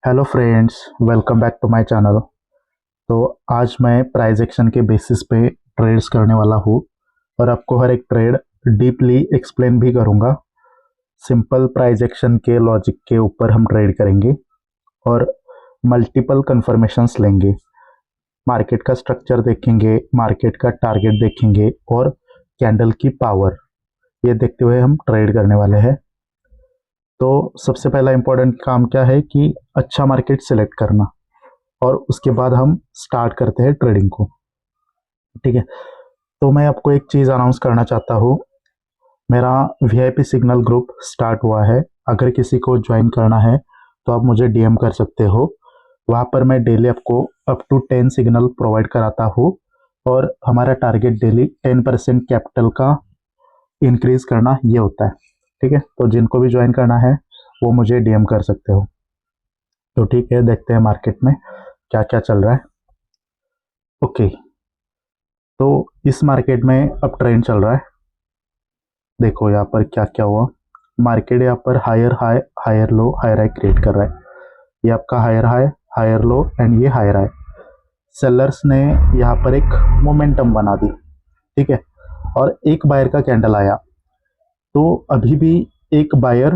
Hello friends, welcome back to my channel. तो आज मैं प्राइस एक्शन के बेसिस पे ट्रेड्स करने वाला हूँ और आपको हर एक ट्रेड डीपली एक्सप्लेन भी करूँगा। सिंपल प्राइस एक्शन के लॉजिक के ऊपर हम ट्रेड करेंगे और मल्टीपल कंफर्मेशंस लेंगे। मार्केट का स्ट्रक्चर देखेंगे, मार्केट का टारगेट देखेंगे और कैंडल की पावर, ये देखते हुए हम ट्रेड करने वाले हैं। तो सबसे पहला इंपॉर्टेंट काम क्या है कि अच्छा मार्केट सेलेक्ट करना और उसके बाद हम स्टार्ट करते हैं ट्रेडिंग को। ठीक है, तो मैं आपको एक चीज़ अनाउंस करना चाहता हूँ। मेरा वीआईपी सिग्नल ग्रुप स्टार्ट हुआ है। अगर किसी को ज्वाइन करना है तो आप मुझे डीएम कर सकते हो। वहाँ पर मैं डेली आपको अप टू 10 सिग्नल प्रोवाइड कराता हूँ और हमारा टारगेट डेली 10% कैपिटल का इंक्रीज करना ये होता है। ठीक है, तो जिनको भी ज्वाइन करना है वो मुझे डीएम कर सकते हो। तो ठीक है, देखते हैं मार्केट में क्या क्या चल रहा है। ओके, तो इस मार्केट में अब ट्रेंड चल रहा है। देखो यहाँ पर क्या क्या हुआ। मार्केट यहाँ पर higher high, higher low, higher high create कर रहा है। ये आपका higher high, higher low and ये हायर हाई। सेलर्स ने यहाँ पर एक मोमेंटम बना दी। ठीक है, और एक बायर का कैंडल आया, तो अभी भी एक बायर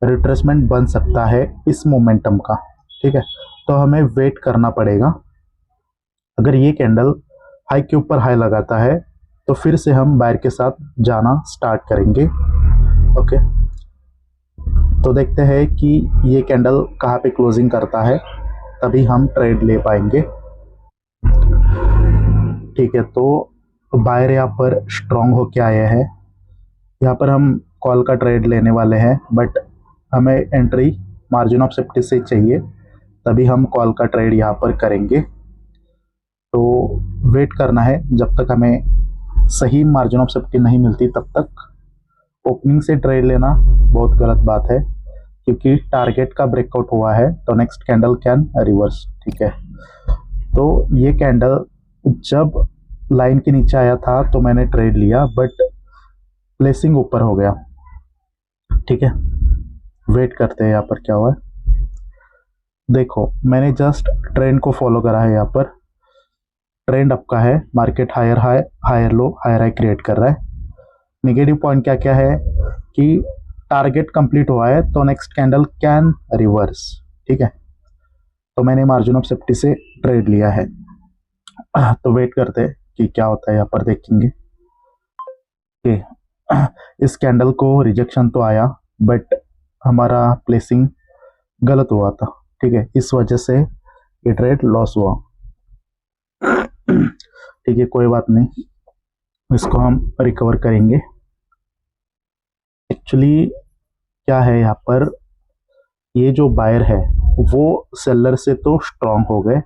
रिट्रेसमेंट बन सकता है इस मोमेंटम का। ठीक है, तो हमें वेट करना पड़ेगा। अगर ये कैंडल हाई के ऊपर हाई लगाता है तो फिर से हम बायर के साथ जाना स्टार्ट करेंगे। ओके, तो देखते हैं कि ये कैंडल कहाँ पे क्लोजिंग करता है, तभी हम ट्रेड ले पाएंगे। ठीक है, तो बायर यहाँ पर स्ट्रांग होके आए हैं। यहाँ पर हम कॉल का ट्रेड लेने वाले हैं, बट हमें एंट्री मार्जिन ऑफ सेफ्टी से चाहिए, तभी हम कॉल का ट्रेड यहाँ पर करेंगे। तो वेट करना है जब तक हमें सही मार्जिन ऑफ सेफ्टी नहीं मिलती, तब तक ओपनिंग से ट्रेड लेना बहुत गलत बात है, क्योंकि टारगेट का ब्रेकआउट हुआ है तो नेक्स्ट कैंडल कैन रिवर्स। ठीक है, तो ये कैंडल जब लाइन के नीचे आया था तो मैंने ट्रेड लिया, बट प्लेसिंग ऊपर हो गया। ठीक है, वेट करते हैं यहाँ पर क्या हुआ है। देखो, मैंने जस्ट ट्रेंड को फॉलो करा है। यहाँ पर ट्रेंड आपका है, market higher high, higher low, higher high create कर रहा है। नेगेटिव पॉइंट क्या क्या है कि टारगेट कंप्लीट हुआ है तो नेक्स्ट कैंडल कैन रिवर्स। ठीक है, तो मैंने मार्जिन ऑफ सेफ्टी से ट्रेड लिया है। तो वेट करते हैं कि क्या होता है, यहाँ पर देखेंगे कि इस कैंडल को रिजेक्शन तो आया, बट हमारा प्लेसिंग गलत हुआ था। ठीक है, इस वजह से ये ट्रेड लॉस हुआ। ठीक है, कोई बात नहीं, इसको हम रिकवर करेंगे। एक्चुअली क्या है यहाँ पर, ये जो बायर है वो सेलर से तो स्ट्रांग हो गए,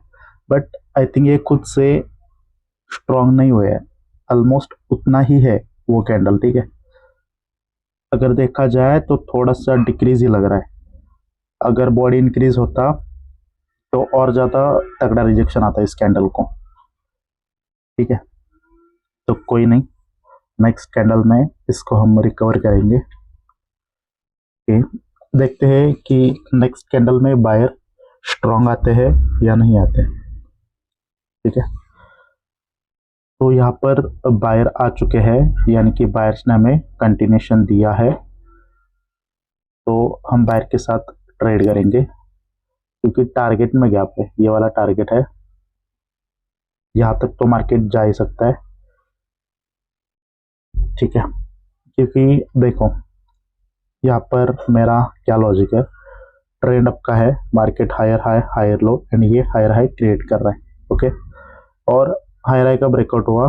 बट आई थिंक ये खुद से स्ट्रांग नहीं हुए हैं। ऑलमोस्ट उतना ही है वो कैंडल। ठीक है, अगर देखा जाए तो थोड़ा सा डिक्रीज ही लग रहा है। अगर बॉडी इंक्रीज होता तो और ज़्यादा तगड़ा रिजेक्शन आता इस कैंडल को। ठीक है, तो कोई नहीं, नेक्स्ट कैंडल में इसको हम रिकवर करेंगे। ओके, देखते हैं कि नेक्स्ट कैंडल में बायर स्ट्रांग आते हैं या नहीं आते। ठीक है, तो यहाँ पर बायर आ चुके हैं, यानी कि बायर्स ने हमें कंटिन्यूशन दिया है, तो हम बायर के साथ ट्रेड करेंगे, क्योंकि टारगेट में गैप है। ये वाला टारगेट है, यहाँ तक तो मार्केट जा ही सकता है। ठीक है, क्योंकि देखो यहाँ पर मेरा क्या लॉजिक है। ट्रेंड अप का है, market higher high, higher low and ये हायर हाई क्रिएट कर रहा है। ओके, और हायर हाई का ब्रेकआउट हुआ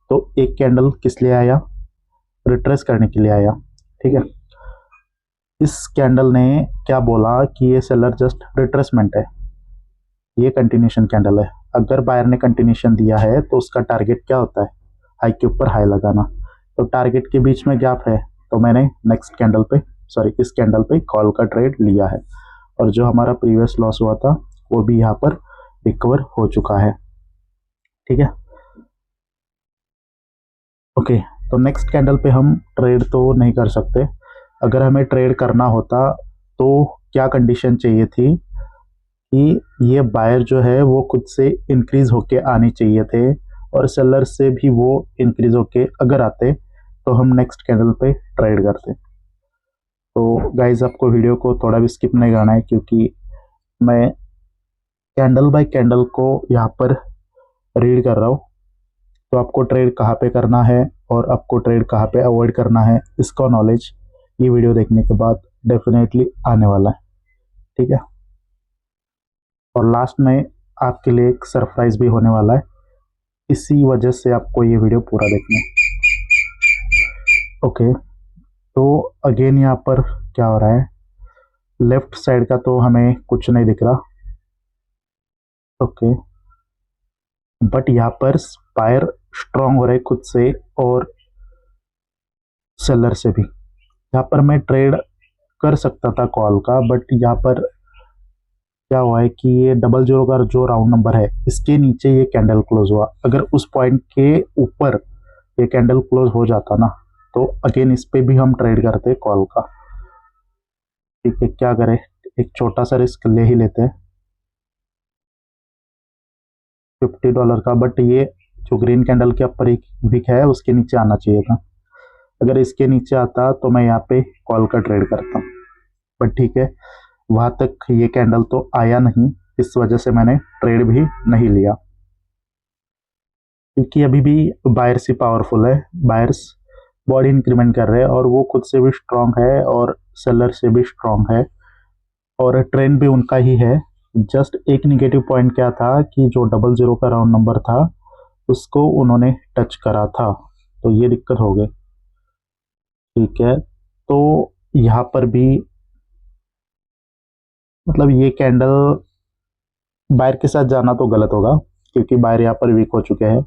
तो एक कैंडल किस लिए आया, रिट्रेस करने के लिए आया। ठीक है, इस कैंडल ने क्या बोला कि ये सेलर जस्ट रिट्रेसमेंट है, ये कंटिन्यूशन कैंडल है। अगर बायर ने कंटिन्यूशन दिया है तो उसका टारगेट क्या होता है, हाई के ऊपर हाई लगाना। तो टारगेट के बीच में गैप है, तो मैंने नेक्स्ट कैंडल पे, सॉरी इस कैंडल पे कॉल का ट्रेड लिया है, और जो हमारा प्रीवियस लॉस हुआ था वो भी यहाँ पर रिकवर हो चुका है। ठीक है, ओके, तो नेक्स्ट कैंडल पे हम ट्रेड तो नहीं कर सकते। अगर हमें ट्रेड करना होता तो क्या कंडीशन चाहिए थी कि ये बायर जो है वो खुद से इंक्रीज होके आने चाहिए थे और सेलर से भी वो इंक्रीज होके अगर आते तो हम नेक्स्ट कैंडल पे ट्रेड करते। तो गाइज आपको वीडियो को थोड़ा भी स्किप नहीं करना है, क्योंकि मैं कैंडल बाय कैंडल को यहाँ पर रीड कर रहा हूँ। तो आपको ट्रेड कहाँ पे करना है और आपको ट्रेड कहाँ पे अवॉइड करना है, इसका नॉलेज ये वीडियो देखने के बाद डेफिनेटली आने वाला है, ठीक है। और लास्ट में आपके लिए एक सरप्राइज भी होने वाला है, इसी वजह से आपको ये वीडियो पूरा देखना है। ओके, तो अगेन यहाँ पर क्या हो रहा है, लेफ्ट साइड का तो हमें कुछ नहीं दिख रहा। ओके, बट यहाँ पर बायर स्ट्रांग हो रहे खुद से और सेलर से भी। यहाँ पर मैं ट्रेड कर सकता था कॉल का, बट यहाँ पर क्या हुआ है कि ये 00 का जो राउंड नंबर है इसके नीचे ये कैंडल क्लोज हुआ। अगर उस पॉइंट के ऊपर ये कैंडल क्लोज हो जाता ना, तो अगेन इस पे भी हम ट्रेड करते कॉल का। ठीक है, क्या करें, एक छोटा सा रिस्क ले ही लेते हैं $50 का। बट ये जो ग्रीन कैंडल के ऊपर एक विक है उसके नीचे आना चाहिए था। अगर इसके नीचे आता तो मैं यहाँ पे कॉल का ट्रेड करता, बट ठीक है, वहां तक ये कैंडल तो आया नहीं, इस वजह से मैंने ट्रेड भी नहीं लिया। क्योंकि अभी भी बायर्स ही पावरफुल है, बायर्स बॉडी इंक्रीमेंट कर रहे हैं और वो खुद से भी स्ट्रांग है और सेलर से भी स्ट्रांग है और ट्रेंड भी उनका ही है। जस्ट एक निगेटिव पॉइंट क्या था कि जो 00 का राउंड नंबर था उसको उन्होंने टच करा था, तो ये दिक्कत हो गई। ठीक है, तो यहाँ पर भी मतलब ये कैंडल बायर के साथ जाना तो गलत होगा, क्योंकि बायर यहाँ पर वीक हो चुके हैं।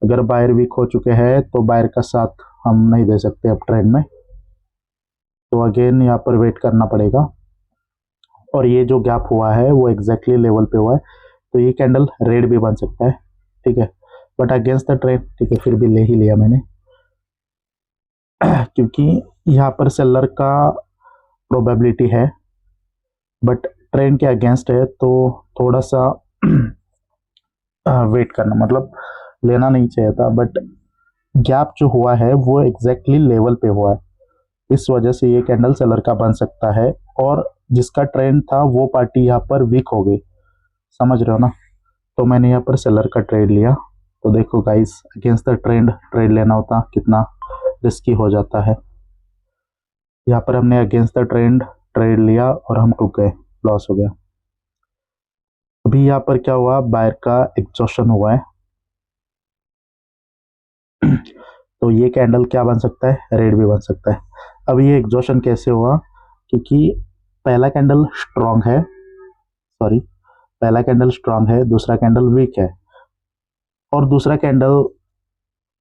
अगर बायर वीक हो चुके हैं तो बायर का साथ हम नहीं दे सकते अब ट्रेंड में, तो अगेन यहाँ पर वेट करना पड़ेगा। और ये जो गैप हुआ है वो एग्जैक्टली लेवल पे हुआ है, तो ये कैंडल रेड भी बन सकता है, ठीक है, बट अगेंस्ट द ट्रेंड। ठीक है, फिर भी ले ही लिया मैंने क्योंकि यहाँ पर सेलर का प्रोबेबिलिटी है, बट ट्रेंड के अगेंस्ट है, तो थोड़ा सा वेट करना, मतलब लेना नहीं चाहिए था। बट गैप जो हुआ है वो एग्जैक्टली लेवल पे हुआ है, इस वजह से ये कैंडल सेलर का बन सकता है और जिसका ट्रेंड था वो पार्टी यहाँ पर वीक हो गई, समझ रहे हो ना। तो मैंने यहाँ पर सेलर का ट्रेड लिया। तो देखो guys, against the trend trade लेना होता कितना रिस्की हो जाता है। यहाँ पर हमने अगेंस्ट द ट्रेंड ट्रेड लिया और हम टूट गए, लॉस हो गया। अभी यहाँ पर क्या हुआ, बायर का एग्जॉशन हुआ है तो ये कैंडल क्या बन सकता है, रेड भी बन सकता है। अब ये एग्जॉशन कैसे हुआ, क्योंकि पहला कैंडल स्ट्रांग है, सॉरी, पहला कैंडल स्ट्रांग है, दूसरा कैंडल वीक है और दूसरा कैंडल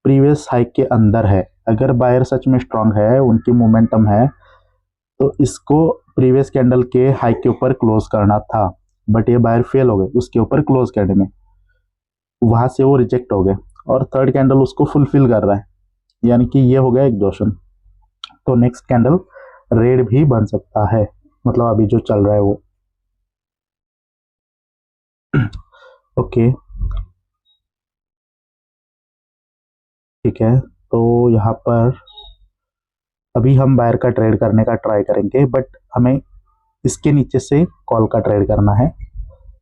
प्रीवियस हाई के अंदर है। अगर बायर सच में स्ट्रांग है, उनकी मोमेंटम है, तो इसको प्रीवियस कैंडल के हाई के ऊपर क्लोज करना था, बट ये बायर फेल हो गए उसके ऊपर क्लोज करने में, वहां से वो रिजेक्ट हो गए और थर्ड कैंडल उसको फुलफिल कर रहा है, यानी कि ये हो गया एग्जॉशन। तो नेक्स्ट कैंडल रेड भी बन सकता है, मतलब अभी जो चल रहा है वो। ओके, ठीक है, तो यहाँ पर अभी हम बायर का ट्रेड करने का ट्राई करेंगे, बट हमें इसके नीचे से कॉल का ट्रेड करना है,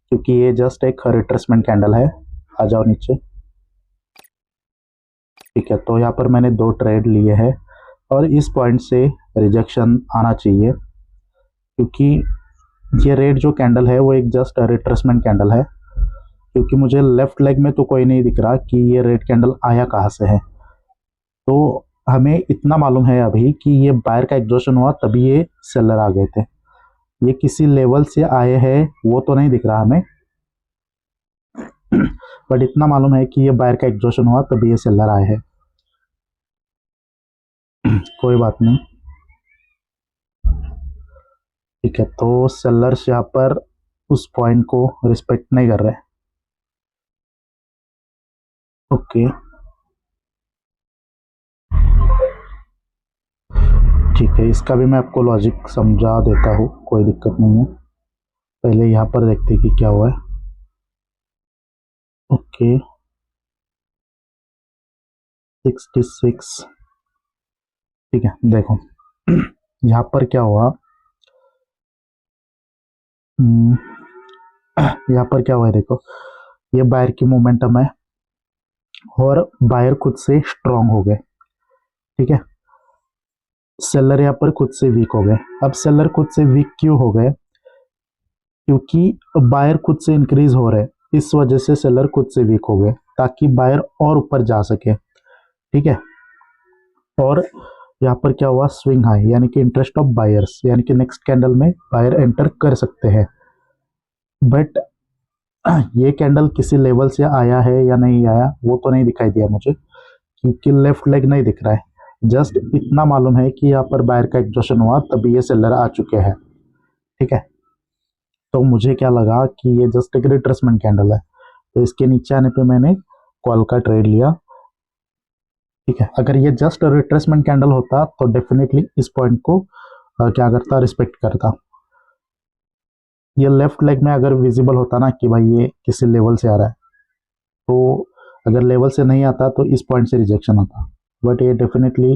क्योंकि ये जस्ट एक रिट्रेसमेंट कैंडल है। आ जाओ नीचे, ठीक है। तो यहाँ पर मैंने 2 ट्रेड लिए हैं और इस पॉइंट से रिजेक्शन आना चाहिए, क्योंकि ये रेड जो कैंडल है वो एक जस्ट रिट्रेसमेंट कैंडल है, क्योंकि मुझे लेफ्ट लेग में तो कोई नहीं दिख रहा कि ये रेड कैंडल आया कहाँ से है। तो हमें इतना मालूम है अभी कि ये बायर का एग्जॉशन हुआ तभी ये सेलर आ गए थे, ये किसी लेवल से आए हैं वो तो नहीं दिख रहा हमें बट इतना मालूम है कि ये बायर का एग्जॉशन हुआ तभी ये सेलर आए हैं। कोई बात नहीं, ठीक है। तो सेलर्स यहाँ पर उस पॉइंट को रिस्पेक्ट नहीं कर रहे। ओके, ठीक है, इसका भी मैं आपको लॉजिक समझा देता हूँ, कोई दिक्कत नहीं है। पहले यहाँ पर देखते हैं कि क्या हुआ है। ओके 66, ठीक है। देखो यहाँ पर क्या हुआ, हम्म, यहाँ पर क्या हुआ है, देखो ये बायर की मोमेंटम है और बायर खुद से स्ट्रांग हो गए, ठीक है। सेलर यहाँ पर खुद से वीक हो गए। अब सेलर खुद से वीक क्यों हो गए, क्योंकि बायर खुद से इंक्रीज हो रहे, इस वजह से सेलर खुद से वीक हो गए ताकि बायर और ऊपर जा सके, ठीक है। और यहाँ पर क्या हुआ, स्विंग हाई, यानी कि इंटरेस्ट ऑफ बायर्स, यानी कि नेक्स्ट कैंडल में बायर एंटर कर सकते हैं। बट ये कैंडल किसी लेवल से आया है या नहीं आया वो तो नहीं दिखाई दिया मुझे, क्योंकि लेफ्ट लेग नहीं दिख रहा है। जस्ट इतना मालूम है कि यहाँ पर बायर का एग्जॉशन हुआ तभी ये सेलर आ चुके हैं, ठीक है। तो मुझे क्या लगा कि ये जस्ट एक रिट्रेसमेंट कैंडल है, तो इसके नीचे आने पे मैंने कॉल का ट्रेड लिया, ठीक है। अगर ये जस्ट रिट्रेसमेंट कैंडल होता तो डेफिनेटली इस पॉइंट को क्या करता, रिस्पेक्ट करता। ये लेफ्ट लेग में अगर विजिबल होता ना कि भाई ये किसी लेवल से आ रहा है, तो अगर लेवल से नहीं आता तो इस पॉइंट से रिजेक्शन आता, बट ये डेफिनेटली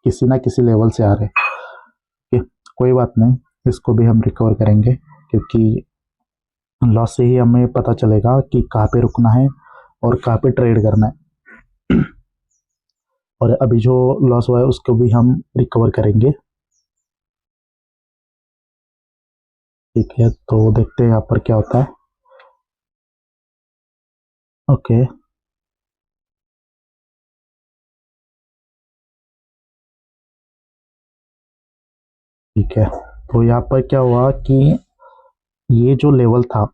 किसी ना किसी लेवल से आ रहे, ठीक है। कोई बात नहीं, इसको भी हम रिकवर करेंगे, क्योंकि लॉस से ही हमें पता चलेगा कि कहाँ पे रुकना है और कहाँ पे ट्रेड करना है। और अभी जो लॉस हुआ है उसको भी हम रिकवर करेंगे, ठीक है। तो देखते हैं यहाँ पर क्या होता है। ओके ठीक है, तो यहाँ पर क्या हुआ कि ये जो लेवल था,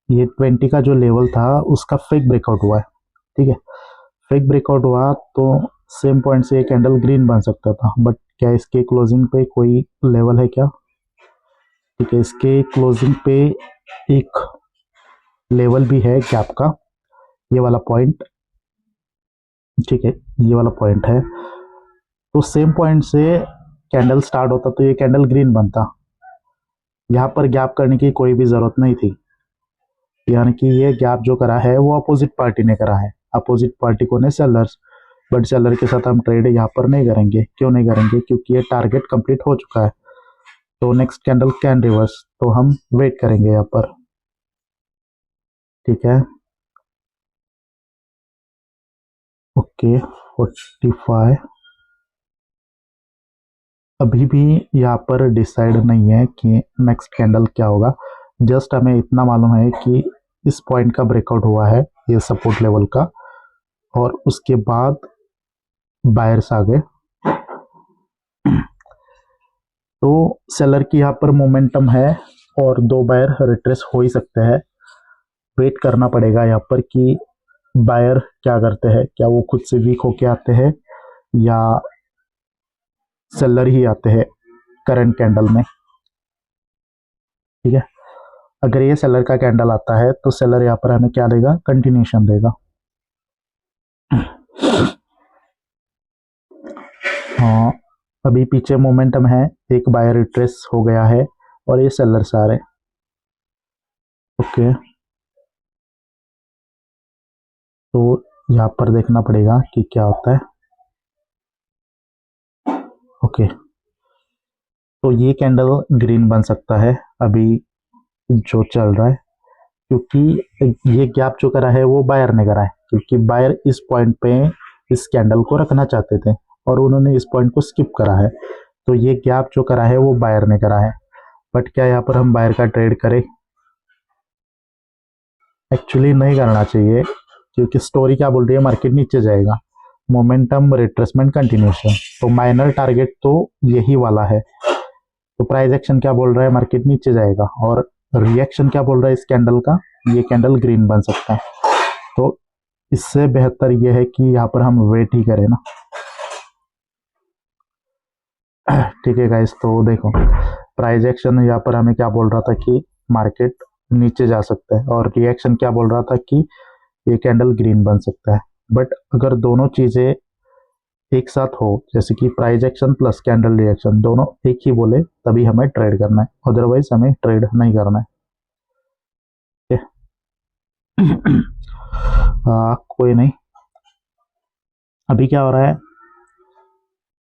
ये 20 का जो लेवल था उसका फेक ब्रेकआउट हुआ है, ठीक है। फेक ब्रेकआउट हुआ तो सेम पॉइंट से ये कैंडल ग्रीन बन सकता था, बट क्या इसके क्लोजिंग पे कोई लेवल है क्या, ठीक है। इसके क्लोजिंग पे एक लेवल भी है गैप का, ये वाला पॉइंट, ठीक है, ये वाला पॉइंट है। तो सेम पॉइंट से कैंडल स्टार्ट होता तो ये कैंडल ग्रीन बनता, यहाँ पर गैप करने की कोई भी जरूरत नहीं थी, यानी कि ये गैप जो करा है वो अपोजिट पार्टी ने करा है, अपोजिट पार्टी को ने सेलर्स, बट सेलर के साथ हम ट्रेड यहाँ पर नहीं करेंगे। क्यों नहीं करेंगे, क्योंकि ये टारगेट कंप्लीट हो चुका है, तो नेक्स्ट कैंडल कैन रिवर्स, तो हम वेट करेंगे यहाँ पर, ठीक है। ओके 45, अभी भी यहाँ पर डिसाइड नहीं है कि नेक्स्ट कैंडल क्या होगा। जस्ट हमें इतना मालूम है कि इस पॉइंट का ब्रेकआउट हुआ है, ये सपोर्ट लेवल का, और उसके बाद बायर्स आ गए। तो सेलर की यहाँ पर मोमेंटम है और दो बायर रिट्रेस हो ही सकते हैं। वेट करना पड़ेगा यहाँ पर कि बायर क्या करते हैं, क्या वो खुद से वीक होके आते हैं या सेलर ही आते हैं करंट कैंडल में, ठीक है। अगर ये सेलर का कैंडल आता है तो सेलर यहाँ पर हमें क्या देगा, कंटिन्यूशन देगा। हाँ, अभी पीछे मोमेंटम है, एक बायर रिट्रेस हो गया है और ये सेलर से आ रहे, ओके। तो यहाँ पर देखना पड़ेगा कि क्या होता है, ओके। तो ये कैंडल ग्रीन बन सकता है अभी जो चल रहा है, क्योंकि ये गैप जो करा है वो बायर ने करा है, क्योंकि बायर इस पॉइंट पे इस कैंडल को रखना चाहते थे और उन्होंने इस पॉइंट को स्किप करा है, तो ये गैप जो करा है वो बायर ने करा है। बट क्या यहाँ पर हम बायर का ट्रेड करें, एक्चुअली नहीं करना चाहिए, क्योंकि स्टोरी क्या बोल रही है, मार्केट नीचे जाएगा, मोमेंटम रिट्रेसमेंट कंटिन्यूशन, तो माइनर टारगेट तो यही वाला है। तो प्राइस एक्शन क्या बोल रहा है, मार्केट नीचे जाएगा, और रिएक्शन क्या बोल रहा है इस कैंडल का, ये कैंडल ग्रीन बन सकता है। तो इससे बेहतर यह है कि यहाँ पर हम वेट ही करें ना, ठीक है गाइस। तो देखो प्राइस एक्शन यहाँ पर हमें क्या बोल रहा था कि मार्केट नीचे जा सकता है, और रिएक्शन क्या बोल रहा था कि ये कैंडल ग्रीन बन सकता है। बट अगर दोनों चीजें एक साथ हो, जैसे कि price action plus candle reaction दोनों एक ही बोले, तभी हमें ट्रेड करना है, अदरवाइज हमें ट्रेड नहीं करना है। कोई नहीं। अभी क्या हो रहा है,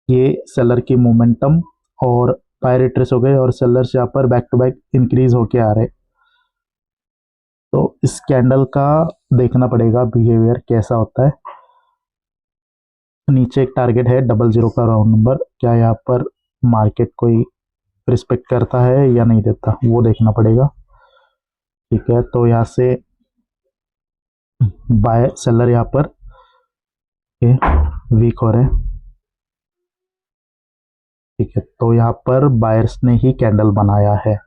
ये सेलर की मोमेंटम और बायर रिट्रेस हो गए और सेलर्स यहाँ पर बैक टू बैक इंक्रीज होके आ रहे। तो इस कैंडल का देखना पड़ेगा बिहेवियर कैसा होता है। नीचे एक टारगेट है 00 का राउंड नंबर, क्या यहाँ पर मार्केट कोई रिस्पेक्ट करता है या नहीं देता, वो देखना पड़ेगा। ठीक है, तो यहाँ से बाय सेलर यहाँ पर वीक हो रहे हैं। ठीक है, तो यहाँ पर बायर्स ने ही कैंडल बनाया है।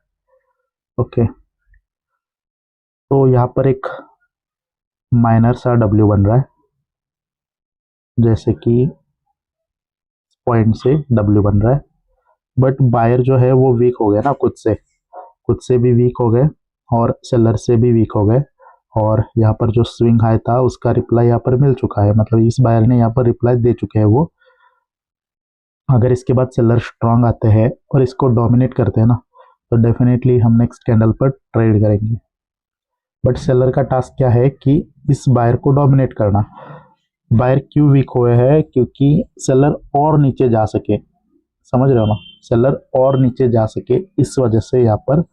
ओके, तो यहाँ पर एक माइनर सा डब्ल्यू बन रहा है, जैसे कि पॉइंट से डब्ल्यू बन रहा है, बट बायर जो है वो वीक हो गया ना, खुद से भी वीक हो गए और सेलर से भी वीक हो गए। और यहाँ पर जो स्विंग हाई था उसका रिप्लाई यहाँ पर मिल चुका है, मतलब इस बायर ने यहाँ पर रिप्लाई दे चुके हैं वो। अगर इसके बाद सेलर स्ट्रांग आते हैं और इसको डोमिनेट करते हैं ना, तो डेफिनेटली हम नेक्स्ट कैंडल पर ट्रेड करेंगे। बट सेलर का टास्क क्या है कि इस बायर को डोमिनेट करना। बायर क्यों वीक हुए हैं, क्योंकि सेलर और नीचे जा सके, समझ रहे हो ना, सेलर और नीचे जा सके, इस वजह से यहाँ पर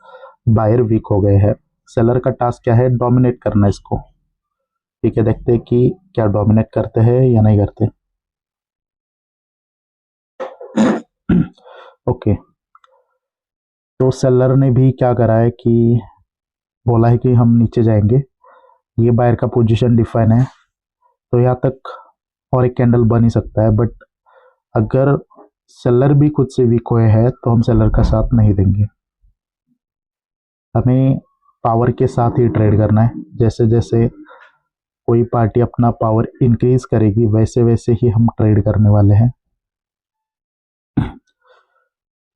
बायर वीक हो गए हैं। सेलर का टास्क क्या है, डोमिनेट करना इसको। ठीक है, देखते हैं कि क्या डोमिनेट करते हैं या नहीं करते। ओके, तो सेलर ने भी क्या करा है कि बोला है कि हम नीचे जाएंगे, ये बायर का पोजीशन डिफाइन है, तो यहाँ तक और एक कैंडल बन ही सकता है। बट अगर सेलर भी खुद से वीक हुए हैं तो हम सेलर का साथ नहीं देंगे। हमें पावर के साथ ही ट्रेड करना है। जैसे जैसे कोई पार्टी अपना पावर इंक्रीज करेगी वैसे वैसे ही हम ट्रेड करने वाले हैं।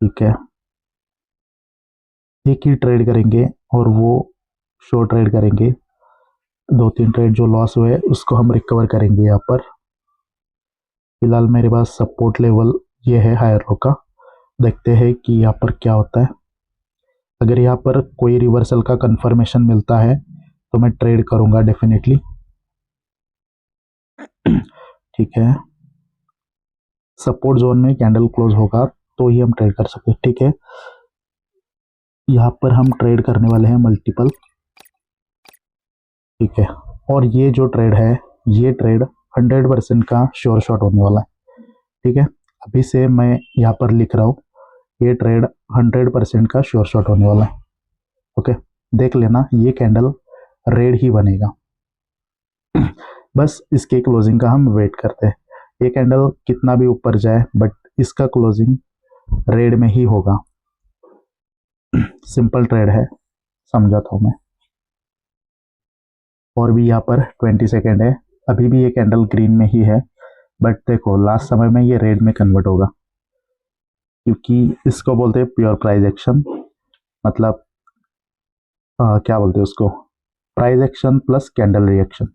ठीक है, एक ही ट्रेड करेंगे और वो शॉर्ट ट्रेड करेंगे। 2-3 ट्रेड जो लॉस हुए उसको हम रिकवर करेंगे। यहाँ पर फिलहाल मेरे पास सपोर्ट लेवल ये है हायर लो का, देखते हैं कि यहाँ पर क्या होता है। अगर यहाँ पर कोई रिवर्सल का कंफर्मेशन मिलता है तो मैं ट्रेड करूंगा डेफिनेटली। ठीक है, सपोर्ट जोन में कैंडल क्लोज होगा तो ही हम ट्रेड कर सकते हैं। ठीक है, यहाँ पर हम ट्रेड करने वाले हैं मल्टीपल। ठीक है, और ये जो ट्रेड है, ये ट्रेड 100% का श्योर शॉट होने वाला है। ठीक है, अभी से मैं यहाँ पर लिख रहा हूँ, ये ट्रेड 100% का श्योर शॉट होने वाला है। ओके, देख लेना, ये कैंडल रेड ही बनेगा। बस इसके क्लोजिंग का हम वेट करते हैं। ये कैंडल कितना भी ऊपर जाए बट इसका क्लोजिंग रेड में ही होगा। सिंपल ट्रेड है, समझाता हूँ मैं। और भी यहाँ पर 20 सेकेंड है, अभी भी ये कैंडल ग्रीन में ही है, बट देखो लास्ट समय में ये रेड में कन्वर्ट होगा, क्योंकि इसको बोलते हैं प्योर प्राइस एक्शन। मतलब क्या बोलते हैं उसको, price action plus candle reaction.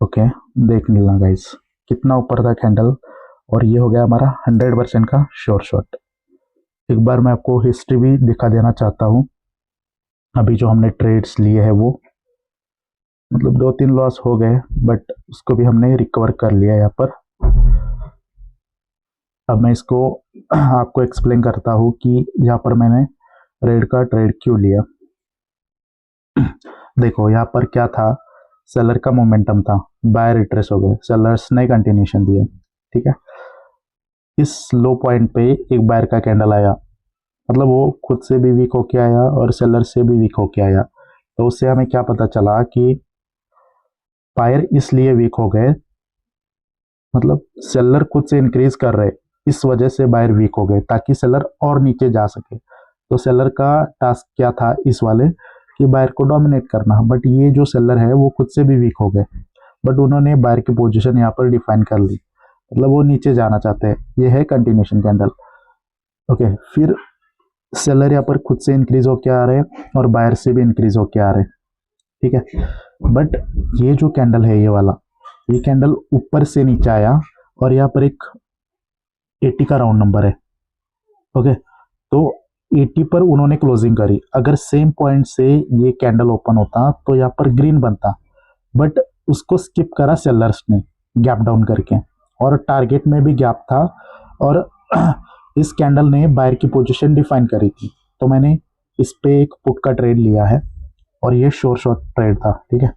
Okay, देख लेना गाइस कितना ऊपर था कैंडल, और ये हो गया हमारा 100% का श्योर शॉट। एक बार मैं आपको हिस्ट्री भी दिखा देना चाहता हूँ। अभी जो हमने ट्रेड्स लिए हैं वो मतलब 2-3 लॉस हो गए, बट उसको भी हमने रिकवर कर लिया यहाँ पर। अब मैं इसको आपको एक्सप्लेन करता हूँ कि यहाँ पर मैंने रेड का ट्रेड क्यों लिया। देखो यहाँ पर क्या था, सेलर का मोमेंटम था, बायर रिट्रेस हो गए, सेलर्स ने कंटिन्यूशन दिया। ठीक है, इस लो पॉइंट पे एक बायर का कैंडल आया, मतलब वो खुद से भी वीक होके आया और सेलर से भी वीक होके आया। तो उससे हमें क्या पता चला कि बायर इसलिए वीक हो गए, मतलब सेलर खुद से इंक्रीज कर रहे, इस वजह से बायर वीक हो गए ताकि सेलर और नीचे जा सके। तो सेलर का टास्क क्या था इस वाले, कि बायर को डोमिनेट करना, बट ये जो सेलर है वो खुद से भी वीक हो गए, बट उन्होंने बायर की पोजीशन यहाँ पर डिफाइन कर ली, मतलब वो नीचे जाना चाहते हैं। ये है कंटिन्यूशन कैंडल। ओके, फिर सेलर यहाँ पर खुद से इंक्रीज होके आ रहे हैं और बायर से भी इंक्रीज होके आ रहे हैं। ठीक है, बट ये जो कैंडल है, ये वाला, ये कैंडल ऊपर से नीचे आया और यहाँ पर एक 80 का राउंड नंबर है। ओके, तो 80 पर उन्होंने क्लोजिंग करी। अगर सेम पॉइंट से ये कैंडल ओपन होता तो यहाँ पर ग्रीन बनता, बट उसको स्किप करा सेलर्स ने गैप डाउन करके, और टारगेट में भी गैप था, और इस कैंडल ने बायर की पोजीशन डिफाइन करी थी। तो मैंने इस पे एक पुट का ट्रेड लिया है, और ये शॉर्ट ट्रेड था। ठीक है,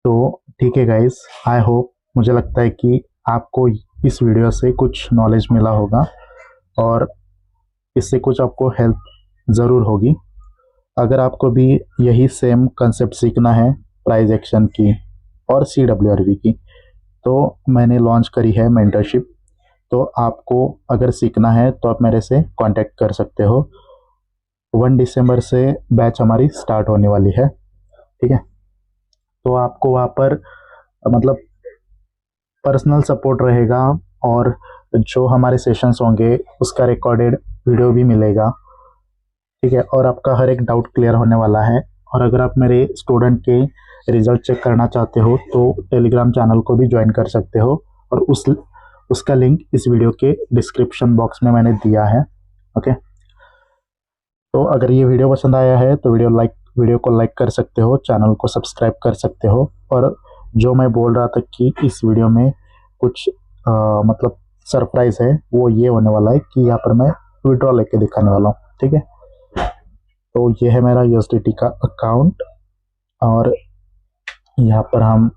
तो ठीक है गाइस, आई होप, मुझे लगता है कि आपको इस वीडियो से कुछ नॉलेज मिला होगा, और इससे कुछ आपको हेल्प ज़रूर होगी। अगर आपको भी यही सेम कंसेप्ट सीखना है प्राइस एक्शन की और CWRV की, तो मैंने लॉन्च करी है मेंटरशिप। तो आपको अगर सीखना है तो आप मेरे से कांटेक्ट कर सकते हो। 1 दिसंबर से बैच हमारी स्टार्ट होने वाली है। ठीक है, तो आपको वहाँ पर मतलब पर्सनल सपोर्ट रहेगा, और जो हमारे सेशंस होंगे उसका रिकॉर्डेड वीडियो भी मिलेगा। ठीक है, और आपका हर एक डाउट क्लियर होने वाला है। और अगर आप मेरे स्टूडेंट के रिजल्ट चेक करना चाहते हो तो टेलीग्राम चैनल को भी ज्वाइन कर सकते हो, और उसका लिंक इस वीडियो के डिस्क्रिप्शन बॉक्स में मैंने दिया है। ओके, तो अगर ये वीडियो पसंद आया है तो वीडियो को लाइक कर सकते हो, चैनल को सब्सक्राइब कर सकते हो। और जो मैं बोल रहा था कि इस वीडियो में कुछ मतलब सरप्राइज है, वो ये होने वाला है कि यहाँ पर मैं विड्रॉ लेके दिखाने वाला हूँ। ठीक है, तो ये है मेरा USDT का अकाउंट, और यहाँ पर हम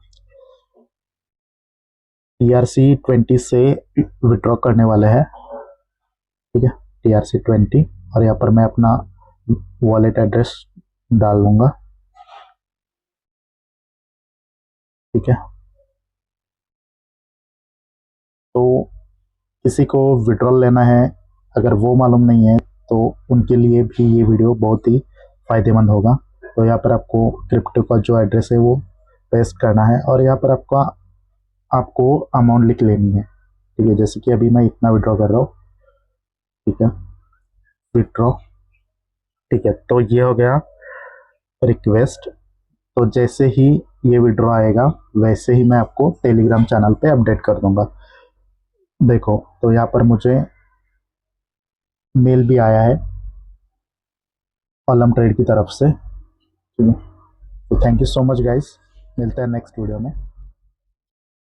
TRC20 से विड्रॉ करने वाले हैं। ठीक है, TRC20, और यहाँ पर मैं अपना वॉलेट एड्रेस डाल लूँगा। ठीक है, तो किसी को विड्रॉल लेना है, अगर वो मालूम नहीं है तो उनके लिए भी ये वीडियो बहुत ही फ़ायदेमंद होगा। तो यहाँ पर आपको क्रिप्टो का जो एड्रेस है वो पेस्ट करना है, और यहाँ पर आपको अमाउंट लिख लेनी है। ठीक है, जैसे कि अभी मैं इतना विड्रॉ कर रहा हूँ। ठीक है, विड्रॉ। ठीक है, तो ये हो गया रिक्वेस्ट। तो जैसे ही ये विड्रॉ आएगा वैसे ही मैं आपको टेलीग्राम चैनल पे अपडेट कर दूंगा। देखो, तो यहाँ पर मुझे मेल भी आया है ऑलम ट्रेड की तरफ से। ठीक है, तो thank you so much guys, मिलते हैं नेक्स्ट वीडियो में।